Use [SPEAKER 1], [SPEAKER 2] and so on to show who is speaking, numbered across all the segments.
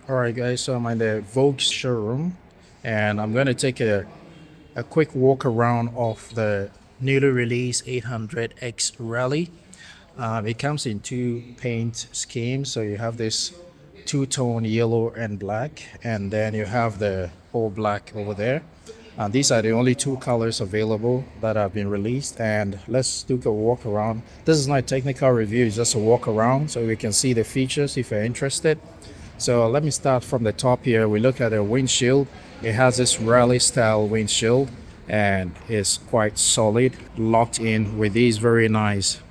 [SPEAKER 1] Alright guys, so I'm in the Vogue showroom and I'm going to take a quick walk around of the newly released 800X Rally. It comes in two paint schemes, so you have this two-tone yellow and black, and then you have the all black over there. These are the only two colors available that have been released, and let's do a walk around. This is not a technical review, it's just a walk around so we can see the features if you're interested. So let me start from the top here. We look at the windshield. It has this rally style windshield and it's quite solid, locked in with these very nice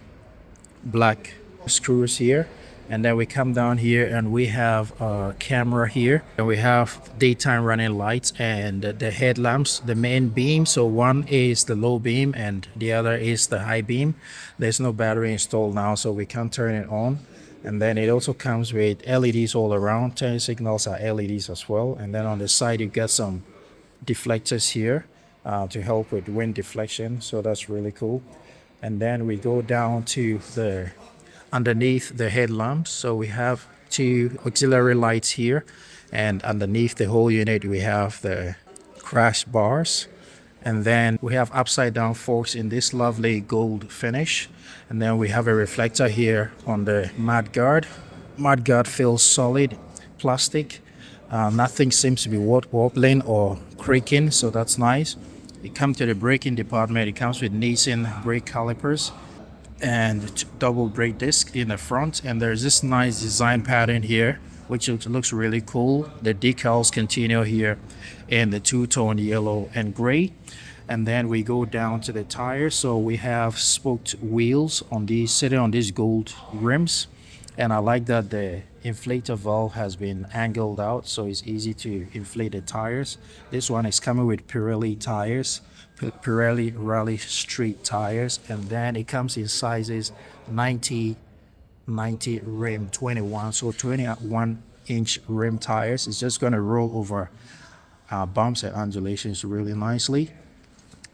[SPEAKER 1] black screws here. And then we come down here and we have a camera here, and we have daytime running lights and the headlamps, the main beam. So one is the low beam and the other is the high beam. There's no battery installed now, so we can't turn it on. And then it also comes with LEDs all around. Turn signals are LEDs as well. And then on the side you get some deflectors here to help with wind deflection, so that's really cool. And then we go down to the underneath the headlamps. So we have two auxiliary lights here, and underneath the whole unit we have the crash bars. And then we have upside down forks in this lovely gold finish. And then we have a reflector here on the mudguard. Mudguard feels solid plastic. Nothing seems to be wobbling or creaking, so that's nice. You come to the braking department. It comes with Nissan brake calipers and double brake disc in the front, and there's this nice design pattern here which looks really cool. The decals continue here in the two-tone yellow and gray. And then we go down to the tires. So we have spoked wheels on these, sitting on these gold rims, and I like that the inflator valve has been angled out so it's easy to inflate the tires. This one is coming with Pirelli tires, Pirelli Rally Street tires, and then it comes in sizes 90 rim 21, so 21-inch rim tires. It's just going to roll over bumps and undulations really nicely.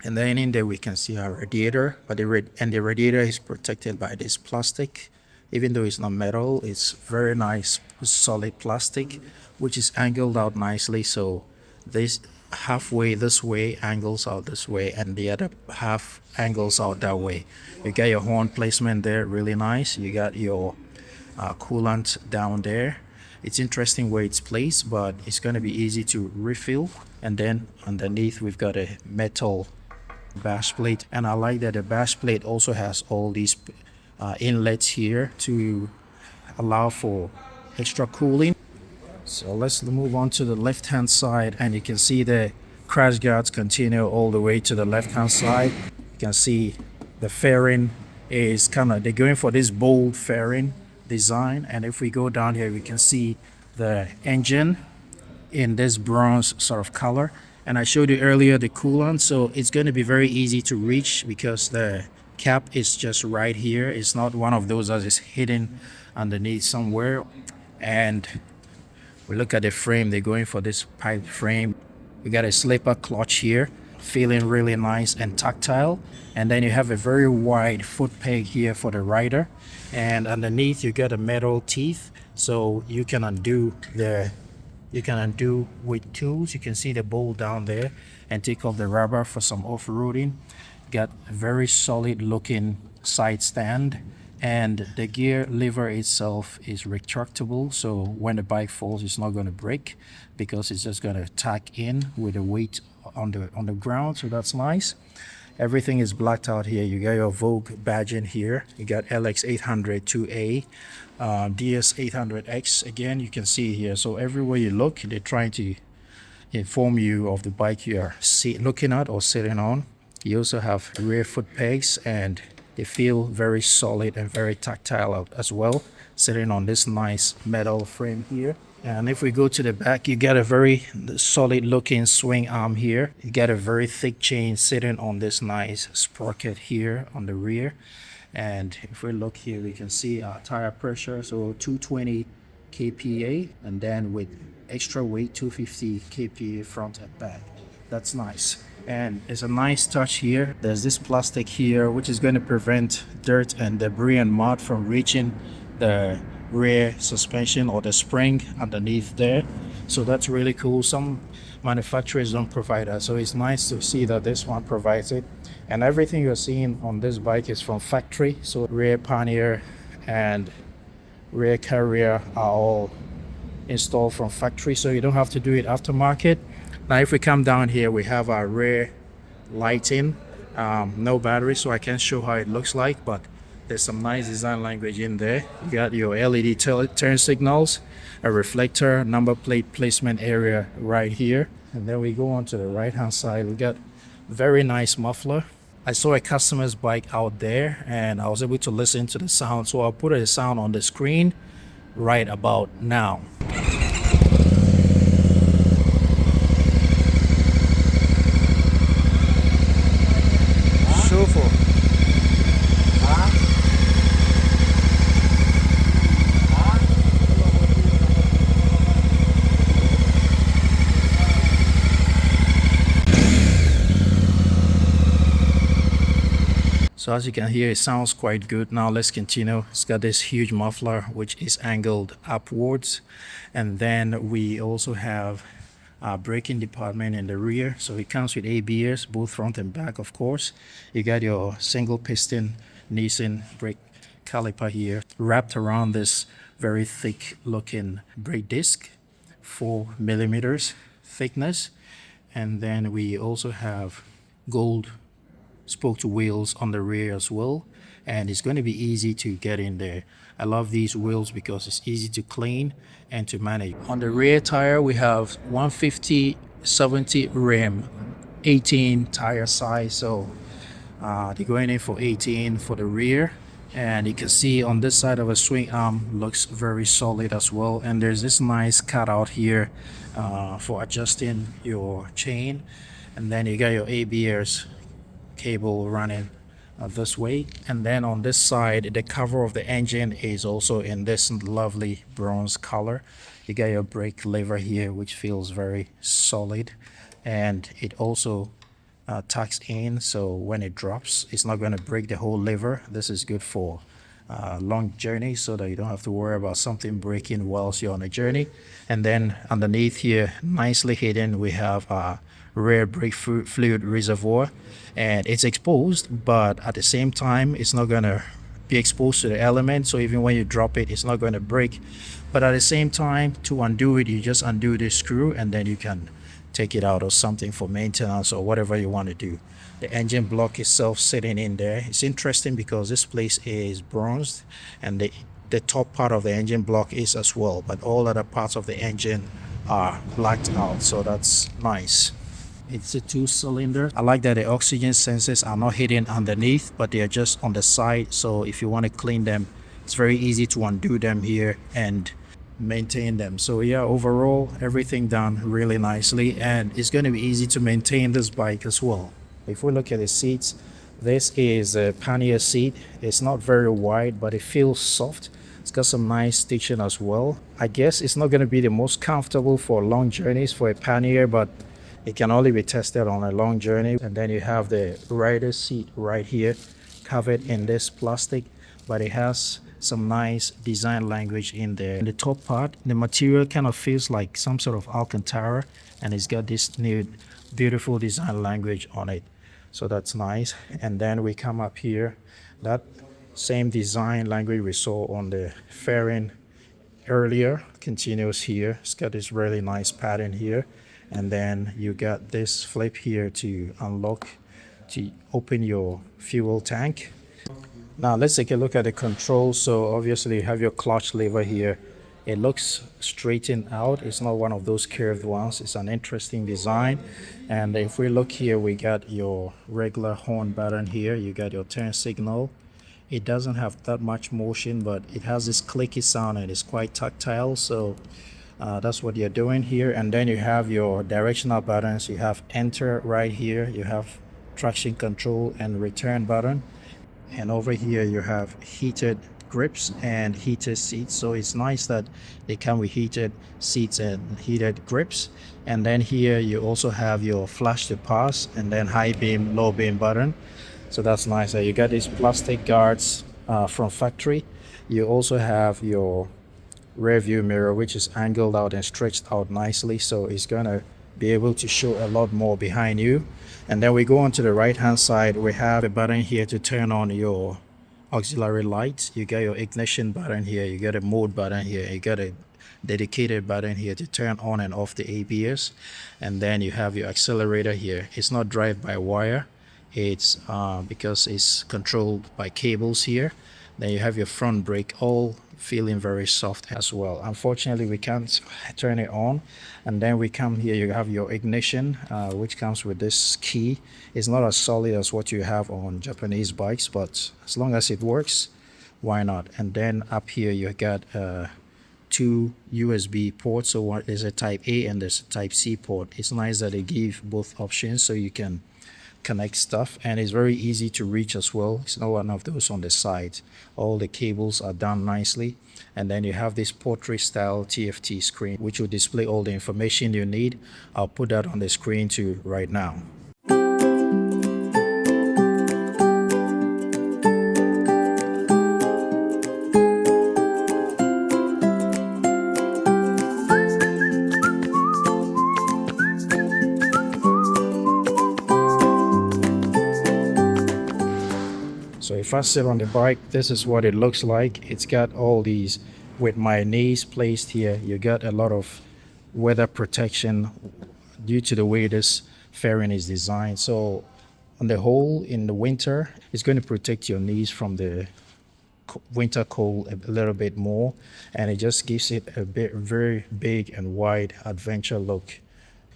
[SPEAKER 1] And then in there we can see our radiator, but the radiator is protected by this plastic. Even though it's not metal, it's very nice solid plastic which is angled out nicely. So this halfway this way angles out this way, and the other half angles out that way. You got your horn placement there, really nice. You got your coolant down there. It's interesting where it's placed, but it's going to be easy to refill. And then underneath we've got a metal bash plate, and I like that the bash plate also has all these inlets here to allow for extra cooling. So let's move on to the left hand side, and you can see the crash guards continue all the way to the left hand side. You can see the fairing is they're going for this bold fairing design. And if we go down here we can see the engine in this bronze sort of color. And I showed you earlier the coolant, so it's going to be very easy to reach because the cap is just right here. It's not one of those that is hidden underneath somewhere. And we look at the frame, they're going for this pipe frame. We got a slipper clutch here, feeling really nice and tactile. And then you have a very wide foot peg here for the rider, and underneath you got a metal teeth, so you can undo with tools. You can see the bolt down there, and take off the rubber for some off-roading. Got a very solid looking side stand, and the gear lever itself is retractable, so when the bike falls it's not going to break because it's just going to tack in with the weight on the ground, so that's nice. Everything is blacked out here. You got your Vogue badge in here. You got LX 800 2A, DS 800X. Again, you can see here. So everywhere you look, they're trying to inform you of the bike you are looking at or sitting on. You also have rear foot pegs, and they feel very solid and very tactile out as well, sitting on this nice metal frame here. And if we go to the back, you get a very solid looking swing arm here. You get a very thick chain sitting on this nice sprocket here on the rear. And if we look here, we can see our tire pressure, so 220 kPa, and then with extra weight 250 kPa front and back. That's nice. And it's a nice touch here. There's this plastic here which is going to prevent dirt and debris and mud from reaching the rear suspension or the spring underneath there. So that's really cool. Some manufacturers don't provide that, so it's nice to see that this one provides it. And everything you're seeing on this bike is from factory. So rear pannier and rear carrier are all installed from factory, so you don't have to do it aftermarket. Now if we come down here, we have our rear lighting, no battery, so I can't show how it looks like, but there's some nice design language in there. You got your LED turn signals, a reflector, number plate placement area right here, and then we go on to the right hand side. We got very nice muffler. I saw a customer's bike out there and I was able to listen to the sound, so I'll put a sound on the screen right about now. So as you can hear, it sounds quite good. Now let's continue. It's got this huge muffler which is angled upwards, and then we also have a braking department in the rear. So it comes with ABS, both front and back, of course. You got your single piston Nissan brake caliper here wrapped around this very thick looking brake disc, 4 millimeters thickness. And then we also have gold spoke to wheels on the rear as well, and it's going to be easy to get in there. I love these wheels because it's easy to clean and to manage. On the rear tire, we have 150/70 rim, 18 tire size, so they're going in for 18 for the rear. And you can see on this side of a swing arm looks very solid as well, and there's this nice cutout here for adjusting your chain. And then you got your ABS cable running this way, and then on this side the cover of the engine is also in this lovely bronze color. You got your brake lever here which feels very solid, and it also tucks in, so when it drops it's not going to break the whole lever. This is good for long journeys so that you don't have to worry about something breaking whilst you're on a journey. And then underneath here, nicely hidden, we have a rear brake fluid reservoir, and it's exposed, but at the same time it's not going to be exposed to the element, so even when you drop it, it's not going to break. But at the same time, to undo it, you just undo this screw and then you can take it out or something for maintenance or whatever you want to do. The engine block itself sitting in there, it's interesting because this place is bronzed and the top part of the engine block is as well, but all other parts of the engine are blacked out, so that's nice. It's a 2-cylinder. I like that the oxygen sensors are not hidden underneath, but they are just on the side, so if you want to clean them, it's very easy to undo them here and maintain them. So yeah, overall everything done really nicely, and it's going to be easy to maintain this bike as well. If we look at the seats, this is a pannier seat. It's not very wide, but it feels soft. It's got some nice stitching as well. I guess it's not going to be the most comfortable for long journeys for a pannier, but it can only be tested on a long journey. And then you have the rider's seat right here, covered in this plastic, but it has some nice design language in there. In the top part, the material kind of feels like some sort of Alcantara, and it's got this new beautiful design language on it, so that's nice. And then we come up here, that same design language we saw on the fairing earlier continues here. It's got this really nice pattern here, and then you got this flip here to unlock, to open your fuel tank. Now let's take a look at the controls. So obviously you have your clutch lever here. It looks straightened out. It's not one of those curved ones. It's an interesting design. And if we look here, we got your regular horn button here. You got your turn signal. It doesn't have that much motion, but it has this clicky sound and it's quite tactile. So that's what you're doing here. And then you have your directional buttons. You have enter right here. You have traction control and return button. And over here you have heated grips and heated seats, so it's nice that they come with heated seats and heated grips. And then here you also have your flash to pass and then high beam, low beam button, so that's nice. You got these plastic guards from factory. You also have your rear view mirror, which is angled out and stretched out nicely, so it's gonna be able to show a lot more behind you. And then we go on to the right hand side. We have a button here to turn on your auxiliary lights. You got your ignition button here, you got a mode button here, you got a dedicated button here to turn on and off the ABS, and then you have your accelerator here. It's not drive by wire, it's because it's controlled by cables here. Then you have your front brake, all feeling very soft as well. Unfortunately, we can't turn it on. And then we come here, you have your ignition, which comes with this key. It's not as solid as what you have on Japanese bikes, but as long as it works, why not? And then up here you got two USB ports. So one is a type A and there's a type C port. It's nice that they give both options so you can connect stuff, and it's very easy to reach as well. It's not one of those on the side. All the cables are done nicely. And then you have this portrait style TFT screen, which will display all the information you need. I'll put that on the screen too right now. So if I sit on the bike, this is what it looks like. It's got all these, with my knees placed here, you got a lot of weather protection due to the way this fairing is designed. So on the whole, in the winter, it's going to protect your knees from the winter cold a little bit more, and it just gives it a very big and wide adventure look.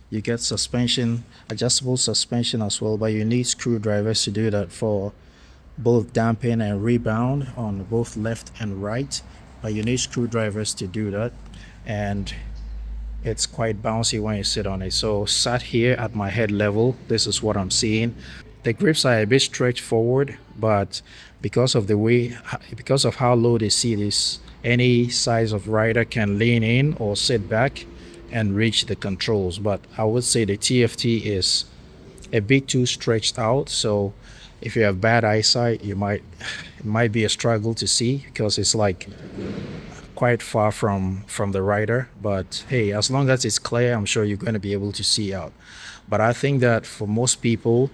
[SPEAKER 1] You get suspension, adjustable suspension as well, but you need screwdrivers to do that for both dampen and rebound on both left and right, but you need screwdrivers to do that, and it's quite bouncy when you sit on it. So sat here at my head level, this is what I'm seeing. The grips are a bit stretched forward, but because of how low the seat is, any size of rider can lean in or sit back and reach the controls. But I would say the TFT is a bit too stretched out, so if you have bad eyesight, it might be a struggle to see because it's like quite far from the rider. But hey, as long as it's clear, I'm sure you're going to be able to see out. But I think that for most people,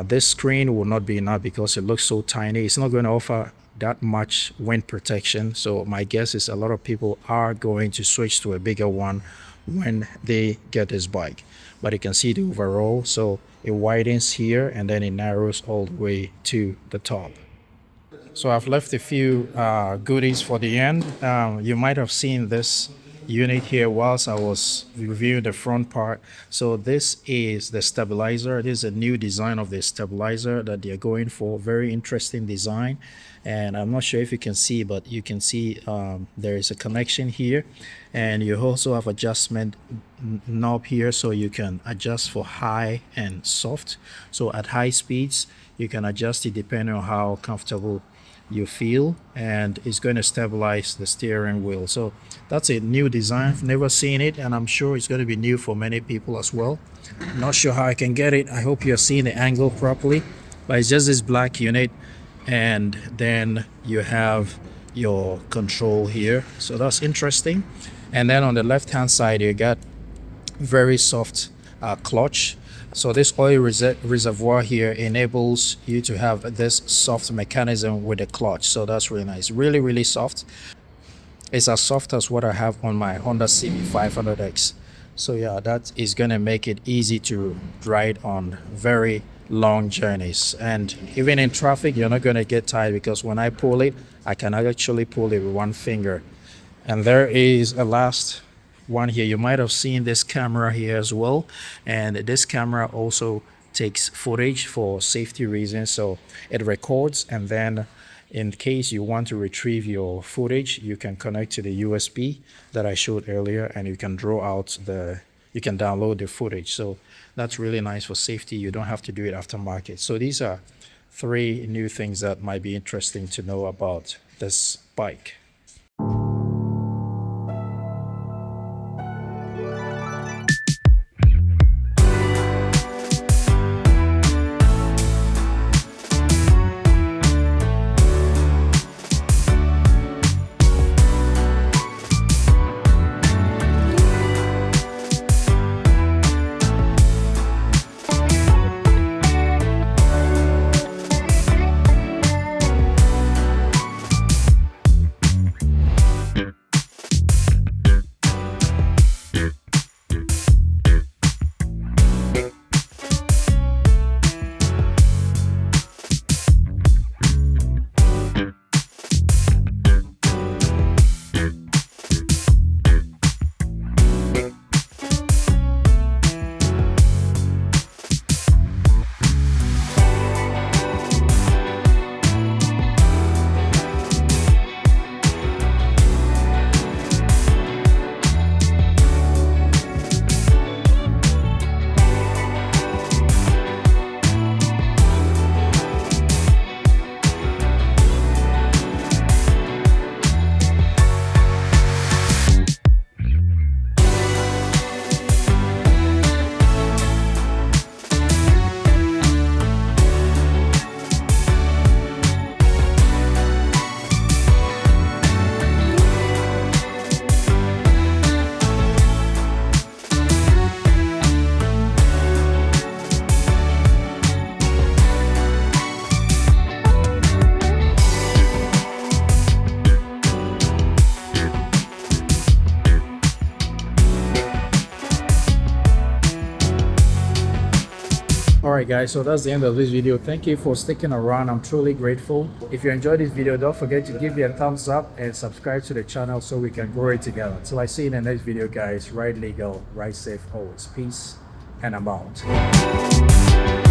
[SPEAKER 1] this screen will not be enough because it looks so tiny. It's not going to offer that much wind protection. So my guess is a lot of people are going to switch to a bigger one when they get this bike. But you can see the overall, so it widens here and then it narrows all the way to the top. So I've left a few goodies for the end. You might have seen this unit here whilst I was reviewing the front part. So this is the stabilizer. This is a new design of the stabilizer that they're going for. Very interesting design, and I'm not sure if you can see, but you can see there is a connection here, and you also have adjustment knob here, so you can adjust for high and soft. So at high speeds you can adjust it depending on how comfortable you feel, and it's going to stabilize the steering wheel. So that's a new design. I've never seen it, and I'm sure it's going to be new for many people as well. I'm not sure how I can get it. I hope you're seeing the angle properly, but it's just this black unit, and then you have your control here, so that's interesting. And then on the left hand side you got very soft clutch. So this oil reservoir here enables you to have this soft mechanism with the clutch. So that's really nice. Really soft. It's as soft as what I have on my Honda CB 500X. So yeah, that is going to make it easy to ride on very long journeys. And even in traffic, you're not going to get tired because when I pull it, I can actually pull it with one finger. And there is a last one here. You might have seen this camera here as well, and this camera also takes footage for safety reasons. So it records, and then in case you want to retrieve your footage, you can connect to the USB that I showed earlier, and you can you can download the footage. So that's really nice for safety. You don't have to do it aftermarket. So these are 3 new things that might be interesting to know about this bike. Alright guys, so that's the end of this video. Thank you for sticking around. I'm truly grateful. If you enjoyed this video, don't forget to give me a thumbs up and subscribe to the channel so we can grow it together. Till I see you in the next video guys, ride legal, ride safe always. Peace and I'm out.